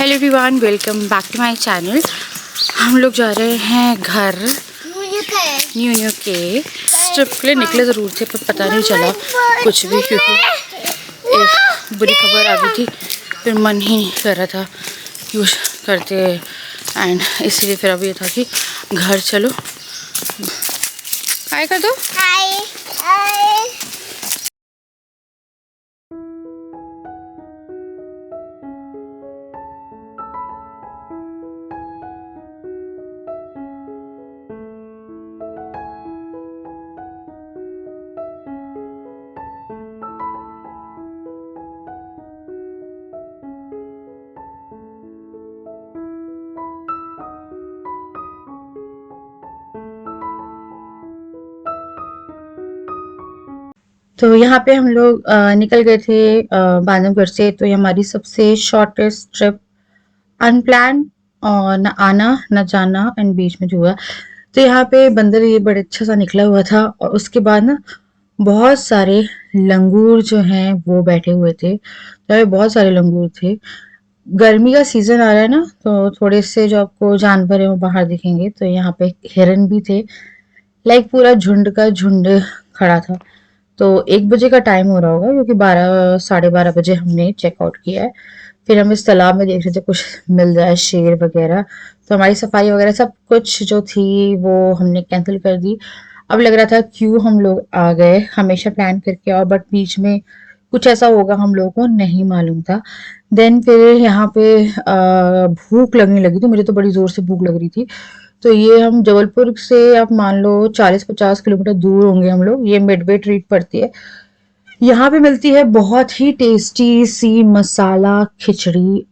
Hello everyone, welcome back to my channel. हम लोग जा रहे हैं घर न्यू के ट्रिप के लिए। निकले ज़रूर थे पर पता नहीं चला कुछ भी, क्योंकि एक बुरी खबर आ गई थी। फिर मन ही नहीं कर रहा था यूज करते एंड इसलिए फिर अब ये था कि घर चलो। हाय कर दो। हाय। तो यहाँ पे हम लोग निकल गए थे बांधवगढ़ से। तो ये हमारी सबसे शॉर्टेस्ट ट्रिप, अनप्लान और न आना न जाना एंड बीच में जो हुआ। तो यहाँ पे बंदर ये बड़े अच्छा सा निकला हुआ था और उसके बाद ना बहुत सारे लंगूर जो हैं वो बैठे हुए थे। तो बहुत सारे लंगूर थे। गर्मी का सीजन आ रहा है ना, तो थोड़े से जो आपको जानवर है वो बाहर दिखेंगे। तो यहाँ पे हिरन भी थे, लाइक पूरा झुंड का झुंड खड़ा था। तो 1 बजे का टाइम हो रहा होगा, क्योंकि 12 साढ़े 12 बजे हमने चेकआउट किया है। फिर हम इस तालाब में देख रहे थे कुछ मिल जाए, शेर वगैरह। तो हमारी सफाई वगैरह सब कुछ जो थी वो हमने कैंसिल कर दी। अब लग रहा था क्यों हम लोग आ गए, हमेशा प्लान करके, और बट बीच में कुछ ऐसा होगा हम लोगों को नहीं मालूम था। देन फिर यहाँ पे भूख लगने लगी थी, मुझे तो बड़ी जोर से भूख लग रही थी। तो ये हम जबलपुर से आप मान लो 40-50 किलोमीटर दूर होंगे हम लोग। ये मिडवे ट्रीट पड़ती है। यहाँ पे मिलती है बहुत ही टेस्टी सी मसाला खिचड़ी।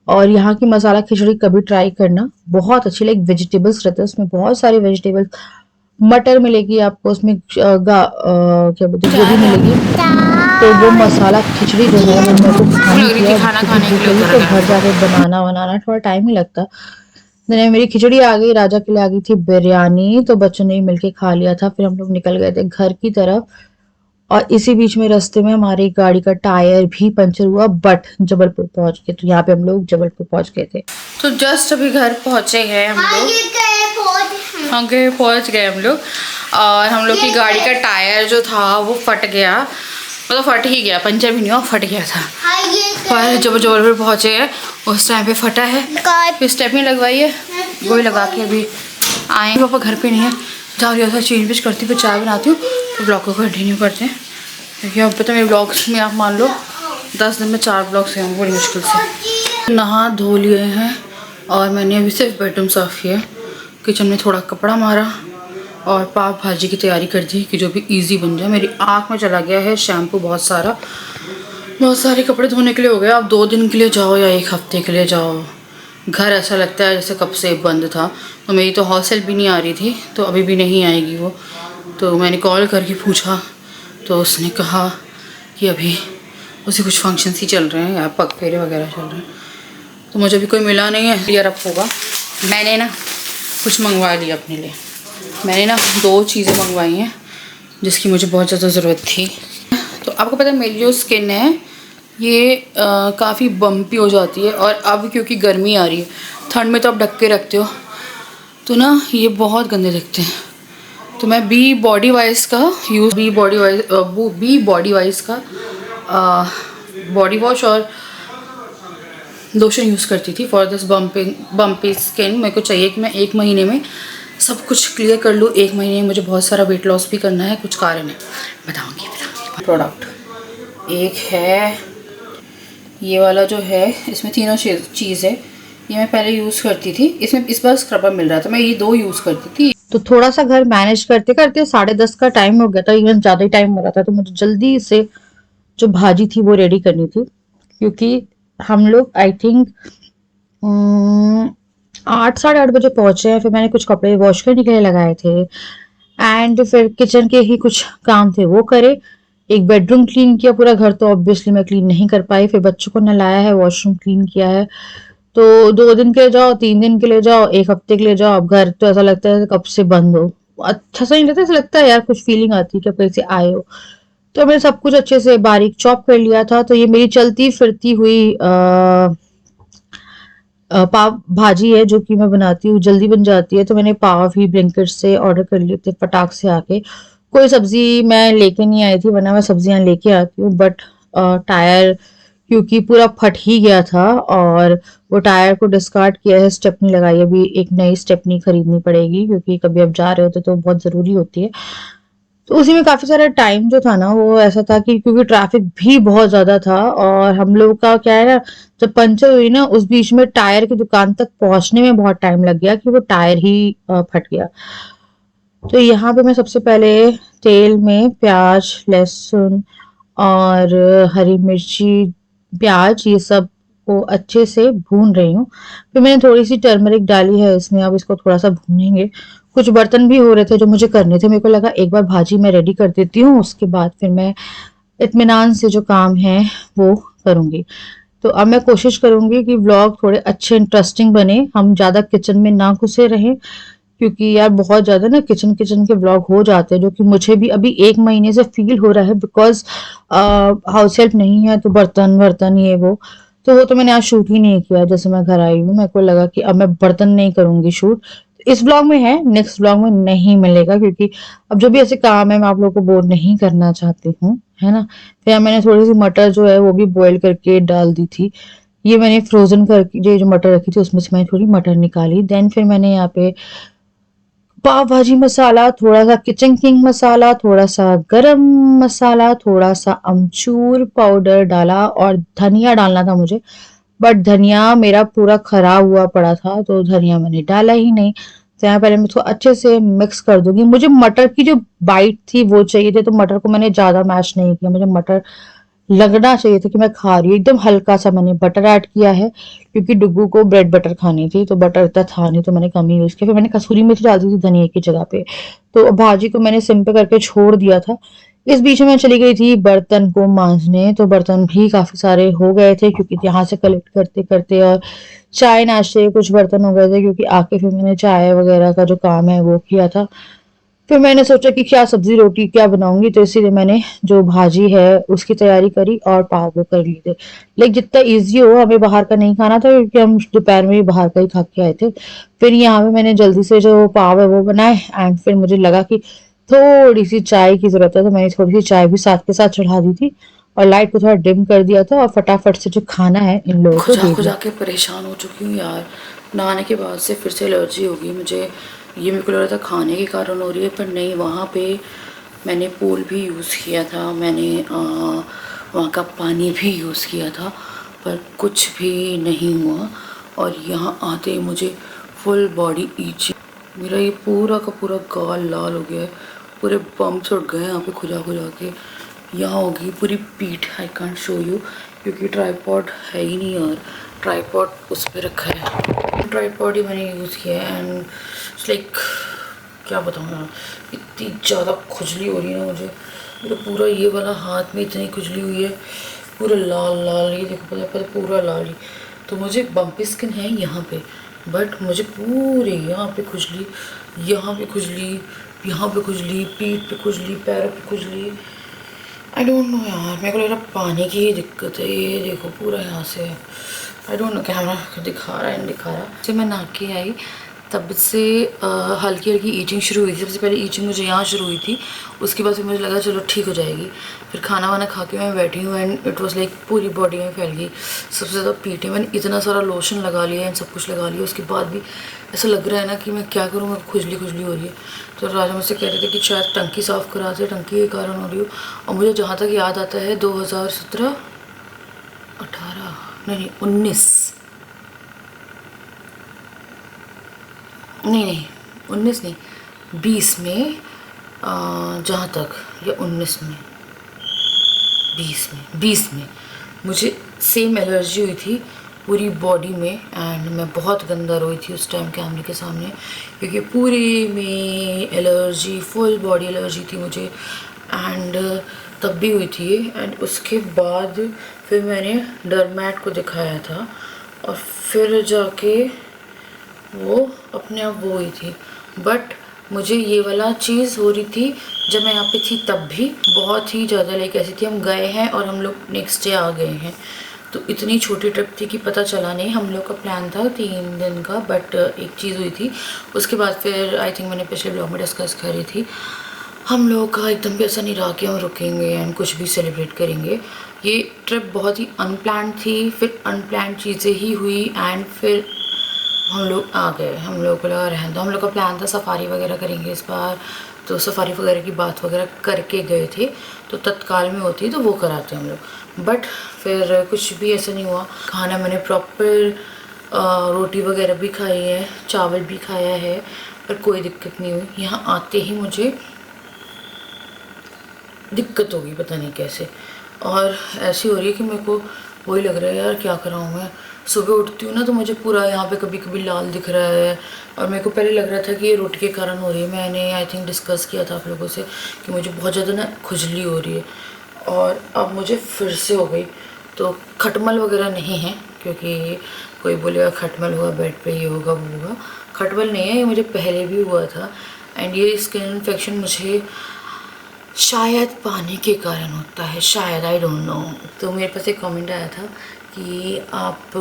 और यहाँ की मसाला खिचड़ी कभी ट्राई करना, बहुत अच्छी। लाइक वेजिटेबल्स रहते हैं उसमें, बहुत सारी वेजिटेबल्स। मटर मिलेगी आपको उसमें, क्या बोलते हैं, गोभी मिलेगी। तो वो मसाला खिचड़ी जो है वो मेरे को खाना खाने के लिए तो घर जाके बनाना थोड़ा टाइम ही लगता। मेरी खिचड़ी आ गई, राजा के लिए आ गई थी बिरयानी। तो बच्चों ने मिलके खा लिया था। फिर हम लोग निकल गए थे घर की तरफ। और इसी बीच में रास्ते में हमारी गाड़ी का टायर भी पंचर हुआ, बट जबलपुर पहुंच गए। तो यहाँ पे हम लोग जबलपुर पहुंच गए थे। तो जस्ट अभी घर पहुंचे हैं हम लोग। आगे पहुंच गए हम लोग। और हम लोग की गाड़ी का टायर जो था वो फट गया, मतलब फट ही गया, पंचर भी नहीं हुआ, फट गया था। पर जब जबलपुर पहुंचे हैं उस टाइम पे फटा है। फिर स्टेपनी लगवाई है, वही लगा के अभी आए। पापा घर पे नहीं है, जा रही है चेंज वेज करती हूँ, फिर चाय बनाती हूँ, तो ब्लॉग को कंटिन्यू करते हैं। क्योंकि अब तो मेरे ब्लॉग्स में आप मान लो 10 दिन में 4 ब्लॉग्स हैं बड़ी मुश्किल से। नहा धो लिए हैं और मैंने अभी सिर्फ बेडरूम साफ़ किया। किचन में थोड़ा कपड़ा मारा और पाव भाजी की तैयारी कर दी कि जो भी इजी बन जाए। मेरी आँख में चला गया है शैम्पू बहुत सारे कपड़े धोने के लिए हो गया। अब 2 दिन के लिए जाओ या 1 हफ्ते के लिए जाओ, घर ऐसा लगता है जैसे कब से बंद था। तो मेरी तो हॉस्टल भी नहीं आ रही थी, तो अभी भी नहीं आएगी वो। तो मैंने कॉल करके पूछा तो उसने कहा कि अभी उसे कुछ फंक्शंस ही चल रहे हैं, या पग फेरे वगैरह चल रहे हैं। तो मुझे भी कोई मिला नहीं है, क्लियर अप होगा। मैंने ना कुछ मंगवा लिया अपने लिए। मैंने ना 2 चीज़ें मंगवाई हैं जिसकी मुझे बहुत ज़्यादा ज़रूरत थी। तो आपको पता है मेरी जो स्किन है ये काफ़ी बम्पी हो जाती है, और अब क्योंकि गर्मी आ रही है, ठंड में तो आप ढक के रखते हो, तो ना ये बहुत गंदे दिखते हैं। तो मैं बी बॉडी वाइज का बॉडी वॉश और लोशन यूज़ करती थी फॉर दिस बम्पी स्किन। मेरे को चाहिए कि मैं 1 महीने में सब कुछ क्लियर कर लूँ। 1 महीने में मुझे बहुत सारा वेट लॉस भी करना है, कुछ कारण है, बताऊँगी। प्रोडक्ट एक है ये वाला जो है, इसमें तीनों चीज़ है। ये मैं पहले यूज़ करती थी, इसमें इस बार स्क्रबर मिल रहा था, मैं ये 2 यूज़ करती थी। तो थोड़ा सा घर मैनेज करते करते 10:30 का टाइम हो गया था, इवन ज़्यादा ही टाइम हो रहा था। तो मुझे जल्दी से जो भाजी थी वो रेडी करनी थी, क्योंकि हम लोग आई थिंक 8-8:30 बजे पहुंचे हैं। फिर मैंने कुछ कपड़े वॉश करने के लिए लगाए थे एंड फिर किचन के ही कुछ काम थे वो करे। एक बेडरूम क्लीन किया, पूरा घर तो ऑब्वियसली मैं क्लीन नहीं कर पाई। फिर बच्चों को नहलाया है, वॉशरूम क्लीन किया है। तो 2 दिन के लिए जाओ, 3 दिन के लिए जाओ, 1 हफ्ते के लिए जाओ, अब घर तो ऐसा लगता है कब से बंद हो। अच्छा सा नहीं लगता, ऐसा लगता है यार कुछ फीलिंग आती है कि आप कैसे आए हो। तो मैंने सब कुछ अच्छे से बारीक चॉप कर लिया था। तो ये मेरी चलती फिरती हुई पाव भाजी है जो कि मैं बनाती हूँ, जल्दी बन जाती है, तो मैंने पाव भी ब्लिंकिट से ऑर्डर कर लिए थे फटाक से आके। कोई सब्जी मैं लेके नहीं आई थी, वरना मैं सब्जियां लेके आती हूँ, बट टायर क्योंकि पूरा फट ही गया था, और वो टायर को डिस्कार्ड किया है, स्टेपनी लगाई है, अभी एक नई स्टेपनी खरीदनी पड़ेगी क्योंकि कभी आप जा रहे होते तो बहुत ज़रूरी होती है। तो उसी में काफ़ी सारा टाइम जो था ना वो ऐसा था कि क्योंकि ट्रैफिक भी बहुत ज़्यादा था, और हम लोग का क्या है ना, जब पंचर हुई ना उस बीच में टायर की दुकान तक पहुंचने में बहुत टाइम लग गया कि वो टायर ही फट गया। तो यहाँ पे मैं सबसे पहले तेल में प्याज, लहसुन और हरी मिर्ची, प्याज, ये सब को अच्छे से भून रही हूँ। फिर मैंने थोड़ी सी टर्मरिक डाली है इसमें, अब इसको थोड़ा सा भूनेंगे। कुछ बर्तन भी हो रहे थे जो मुझे करने थे, मेरे को लगा एक बार भाजी मैं रेडी कर देती हूँ, उसके बाद फिर मैं इत्मीनान से जो काम है वो करूँगी। तो अब मैं कोशिश करूँगी कि व्लॉग थोड़े अच्छे इंटरेस्टिंग बने, हम ज़्यादा किचन में ना घुसे रहें, क्योंकि यार बहुत ज़्यादा ना किचन किचन के व्लॉग हो जाते हैं, जो कि मुझे भी अभी 1 महीने से फ़ील हो रहा है, बिकॉज़ हाउस हेल्प नहीं है तो बर्तन-वर्तन ये वो, तो वो तो मैंने आज शूट ही नहीं किया। जैसे मैं घर आई हूँ, मेरे को लगा कि अब मैं बर्तन नहीं करूँगी शूट। इस व्लॉग में है, नेक्स्ट व्लॉग में नहीं मिलेगा, क्योंकि अब जो भी ऐसे काम है मैं आप लोगों को बोर नहीं करना चाहती हूँ, है ना? फिर मैंने थोड़ी-सी मटर जो है वो भी बॉयल करके डाल दी थी। ये मैंने फ्रोज़न करके जो मटर रखी थी उसमें से मैंने थोड़ी मटर निकाली। देन फिर मैंने यहाँ पे पाव भाजी मसाला, थोड़ा सा किचन किंग मसाला, थोड़ा सा गरम मसाला, थोड़ा सा अमचूर पाउडर डाला, और धनिया डालना था मुझे, बट धनिया मेरा पूरा खराब हुआ पड़ा था तो धनिया मैंने डाला ही नहीं। तो यहाँ पहले मैं इसको अच्छे से मिक्स कर दूंगी। मुझे मटर की जो बाइट थी वो चाहिए थी, तो मटर को मैंने ज़्यादा मैश नहीं किया, मुझे मटर लगना चाहिए था कि मैं खा रही हूँ। एकदम हल्का सा मैंने बटर ऐड किया है, क्योंकि डुग्गू को ब्रेड बटर खानी थी, तो बटर इतना था नहीं तो मैंने कम ही यूज़ किया। फिर मैंने कसूरी मेथी डाल दी थी धनिया की जगह पे। तो भाजी को मैंने सिम पे करके छोड़ दिया था। इस बीच में मैं चली गई थी बर्तन को मांजने, तो बर्तन भी काफ़ी सारे हो गए थे क्योंकि यहाँ से कलेक्ट करते करते, और चाय नाश्ते कुछ बर्तन हो गए थे क्योंकि आके फिर मैंने चाय वगैरह का जो काम है वो किया था। फिर मैंने सोचा कि क्या सब्जी रोटी क्या बनाऊंगी, तो इसीलिए मैंने जो भाजी है उसकी तैयारी करी और पाव वो कर लिए थे। लेकिन जितना इजी हो, हमें बाहर का नहीं खाना था क्योंकि हम दोपहर में ही बाहर का ही खा के आए थे। फिर यहाँ पे मैंने जल्दी से जो पाव है वो बनाए, एंड फिर मुझे लगा कि थोड़ी सी चाय की जरूरत है, तो मैंने थोड़ी सी चाय भी साथ के साथ चढ़ा दी थी, और लाइट को थोड़ा डिम कर दिया था, और फटाफट से जो खाना है इन लोगों को खुजा दे खुजा दिया। के परेशान हो चुकी हूँ यार। नहाने के बाद से फिर से एलर्जी होगी मुझे। ये मेरे को लग रहा था खाने के कारण हो रही है, पर नहीं, वहाँ पे मैंने पूल भी यूज़ किया था, मैंने वहाँ का पानी भी यूज़ किया था, पर कुछ भी नहीं हुआ। और यहाँ आते ही मुझे फुल बॉडी ईचिंग, मेरा ये पूरा का पूरा गाल लाल हो गया है, पूरे बम्प्स उठ गए हैं यहाँ पे खुजा खुजा के। यहाँ होगी पूरी पीठ, आई कांट शो यू क्योंकि ट्राईपॉड है ही नहीं यार, ट्राईपॉड उस पर रखा है, ट्राईपॉड ही मैंने यूज़ किया है। एंड लाइक क्या बताऊँ यार, इतनी ज़्यादा खुजली हो रही है ना मुझे, मेरा पूरा ये वाला हाथ में इतनी खुजली हुई है, पूरा लाल लाल, ये देखो पता पता पूरा लाल ही। तो मुझे बम्पी स्किन है यहाँ पे, बट मुझे पूरे यहाँ पे खुजली, यहाँ पे खुजली, यहाँ पे खुजली, पीठ पे खुजली, पैरों पे खुजली। आई डोंट नो यार, मेरे को लग रहा पानी की ही दिक्कत है। ये देखो पूरा यहाँ से, आई डोंट नो कैमरा दिखा रहा है नहीं दिखा रहा। जब मैं नहा के आई तब से हल्की हल्की ईचिंग शुरू हुई थी। सबसे पहले ईचिंग मुझे यहाँ शुरू हुई थी, उसके बाद फिर मुझे लगा चलो ठीक हो जाएगी। फिर खाना वाना खा के मैं बैठी हूँ एंड इट वाज लाइक पूरी बॉडी में फैल गई। सबसे ज़्यादा पीठ है, मैंने इतना सारा लोशन लगा लिया एंड सब कुछ लगा लिया, उसके बाद भी ऐसा लग रहा है ना कि मैं क्या करूँ, मैं खुजली खुजली हो रही है। तो राजा मुझसे कह रहे थे कि शायद टंकी साफ़ करा दे, टंकी के कारण हो रही हो। और मुझे जहाँ तक याद आता है 2017 18 नहीं 19 नहीं 19 नहीं 20 में, जहाँ तक, या 19 में, 20 में मुझे सेम एलर्जी हुई थी पूरी बॉडी में। एंड मैं बहुत गंदा रोई थी उस टाइम कैमरे के सामने, क्योंकि पूरे में एलर्जी, फुल बॉडी एलर्जी थी मुझे। एंड तब भी हुई थी। एंड उसके बाद फिर मैंने डरमैट को दिखाया था, और फिर जाके वो अपने आप वो हुई थी। बट मुझे ये वाला चीज़ हो रही थी जब मैं यहाँ पे थी, तब भी बहुत ही ज़्यादा लाइक ऐसी थी, हम गए हैं और हम लोग नेक्स्ट डे आ गए हैं, तो इतनी छोटी ट्रिप थी कि पता चला नहीं। हम लोग का प्लान था 3 दिन का, बट एक चीज़ हुई थी उसके बाद फिर आई थिंक मैंने पिछले ब्लॉग में डिस्कस करी थी, हम लोग का एकदम भी ऐसा नहीं रहा कि हम रुकेंगे एंड कुछ भी सेलिब्रेट करेंगे। ये ट्रिप बहुत ही अनप्लान्ड थी, फिर अनप्लान्ड चीज़ें ही हुई एंड फिर हम लोग आ गए। हम लोग को लगा रहने दो, हम लोग का प्लान था सफारी वगैरह करेंगे इस बार, तो सफारी वगैरह की बात वगैरह करके गए थे, तो तत्काल में होती तो वो कराते हम लोग, बट फिर कुछ भी ऐसा नहीं हुआ। खाना मैंने प्रॉपर रोटी वगैरह भी खाई है, चावल भी खाया है, पर कोई दिक्कत नहीं हुई। यहाँ आते ही मुझे दिक्कत होगी पता नहीं कैसे, और ऐसी हो रही है कि मेरे को वही लग रहा है यार क्या कर रहा हूँ मैं। सुबह उठती हूँ ना तो मुझे पूरा यहाँ पे कभी कभी लाल दिख रहा है, और मेरे को पहले लग रहा था कि ये रोटी के कारण हो रही है। मैंने आई थिंक डिस्कस किया था आप लोगों से कि मुझे बहुत ज़्यादा ना खुजली हो रही है, और अब मुझे फिर से हो गई। तो खटमल वगैरह नहीं है, क्योंकि कोई बोलेगा खटमल हुआ बेड पे, ये होगा वो होगा, खटमल नहीं है, ये मुझे पहले भी हुआ था। एंड ये स्किन इन्फेक्शन मुझे शायद पानी के कारण होता है, शायद, आई डोंट नो। तो मेरे पास एक कमेंट आया था कि आप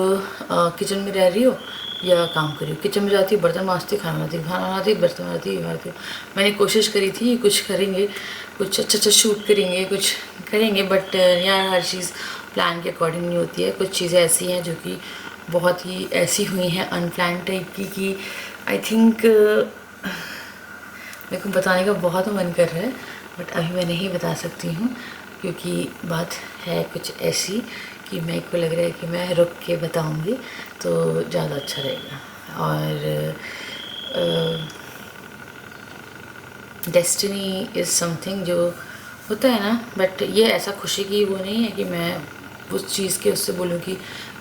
किचन में रह रही हो या काम कर रही हो। किचन में जाती है बर्तन मांजती, खाना बनाती, खाना बनाती, बर्तन बनाती। मैंने कोशिश करी थी कुछ करेंगे, कुछ अच्छा शूट करेंगे, कुछ करेंगे, बट यार हर चीज़ प्लान के अकॉर्डिंग नहीं होती है। कुछ चीज़ें ऐसी हैं जो कि बहुत ही ऐसी हुई हैं अनप्लान टाइप की कि आई थिंक मेरे को बताने का बहुत मन कर रहा है, बट अभी मैं नहीं बता सकती हूँ, क्योंकि बात है कुछ ऐसी कि मेरे को लग रहा है कि मैं रुक के बताऊँगी तो ज़्यादा अच्छा रहेगा। और डेस्टिनी इज़ समथिंग जो होता है ना, बट ये ऐसा खुशी की वो नहीं है कि मैं उस चीज़ के उससे बोलूँ कि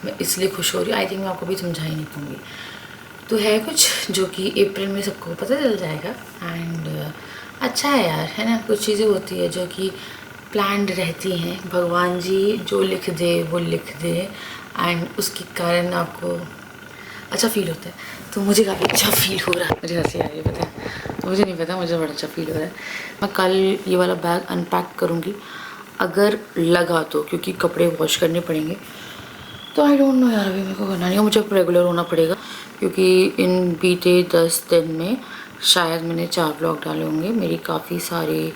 मैं इसलिए खुश हो रही हूँ। आई थिंक मैं आपको भी समझा ही नहीं पाऊँगी। तो है कुछ जो कि अप्रैल में सबको पता चल जाएगा, एंड अच्छा है यार, है ना। कुछ चीज़ें होती है जो कि प्लान्ड रहती हैं, भगवान जी जो लिख दे वो लिख दे, एंड उसके कारण आपको अच्छा फील होता है। तो मुझे काफ़ी अच्छा फील हो रहा है, मुझे हंसी आ रही है पता है, तो मुझे नहीं पता, मुझे बड़ा अच्छा फील हो रहा है। मैं कल ये वाला बैग अनपैक करूँगी अगर लगा तो, क्योंकि कपड़े वॉश करने पड़ेंगे। तो आई डोंट नो यार, अभी मेरे को करना नहीं है, मुझे रेगुलर होना पड़ेगा, क्योंकि इन बीते 10 दिन में शायद मैंने 4 ब्लॉग डाले होंगे। मेरी काफ़ी सारी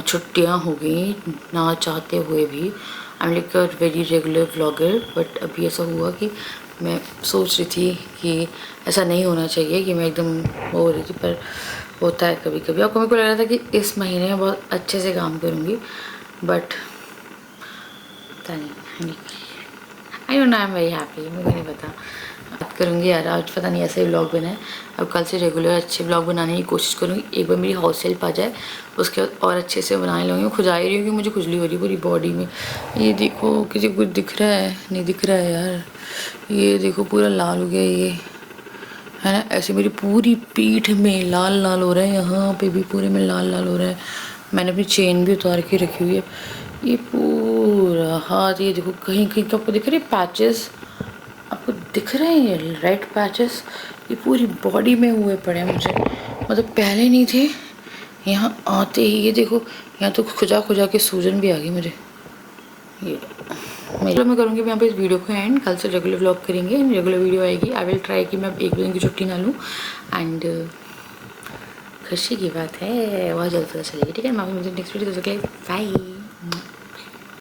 छुट्टियाँ हो गई ना चाहते हुए भी। I am like a very regular vlogger, but अभी ऐसा हुआ कि मैं सोच रही थी कि ऐसा नहीं होना चाहिए कि मैं एकदम हो रही थी, पर होता है कभी कभी। आपको मेरे को लग रहा था कि इस महीने में बहुत अच्छे से काम करूँगी, बट पता नहीं, I don't know, I am very happy. मुझे नहीं पता, बात करूँगी यार, आज पता नहीं ऐसे ही व्लॉग बनाए। अब कल से रेगुलर अच्छे व्लॉग बनाने की कोशिश करूँगी। एक बार मेरी हाउस हेल्प आ जाए उसके बाद और अच्छे से बनाने लूँगी। मैं खुजा ही रही हूँ कि मुझे खुजली हो रही है पूरी बॉडी में। ये देखो, किसी को कुछ दिख रहा है? नहीं दिख रहा है यार, ये देखो पूरा लाल हो गया ये, है ना। ऐसे मेरी पूरी पीठ में लाल लाल हो रहा है, यहाँ पे भी पूरे में लाल लाल हो रहा है। मैंने अपनी चेन भी उतार के रखी हुई है। ये पूरा हाथ, ये देखो कहीं कहीं तो आपको दिख रहे पैचेस, आपको दिख रहे हैं ये रेड पैचेस, ये पूरी बॉडी में हुए पड़े हैं मुझे, मतलब पहले नहीं थे। यहाँ आते ही ये देखो, यहाँ तो खुजा खुजा के सूजन भी आ गई मुझे। ये मैं करूँगी यहाँ पे इस वीडियो को एंड। कल से रेगुलर व्लॉग करेंगे, रेगुलर वीडियो आएगी। आई विल ट्राई कि मैं 1 दिन की छुट्टी ना लूँ, एंड खुशी की बात है बहुत जल्द पता चलेगी, ठीक है। मैं मुझे नेक्स्ट वीडियो बाय।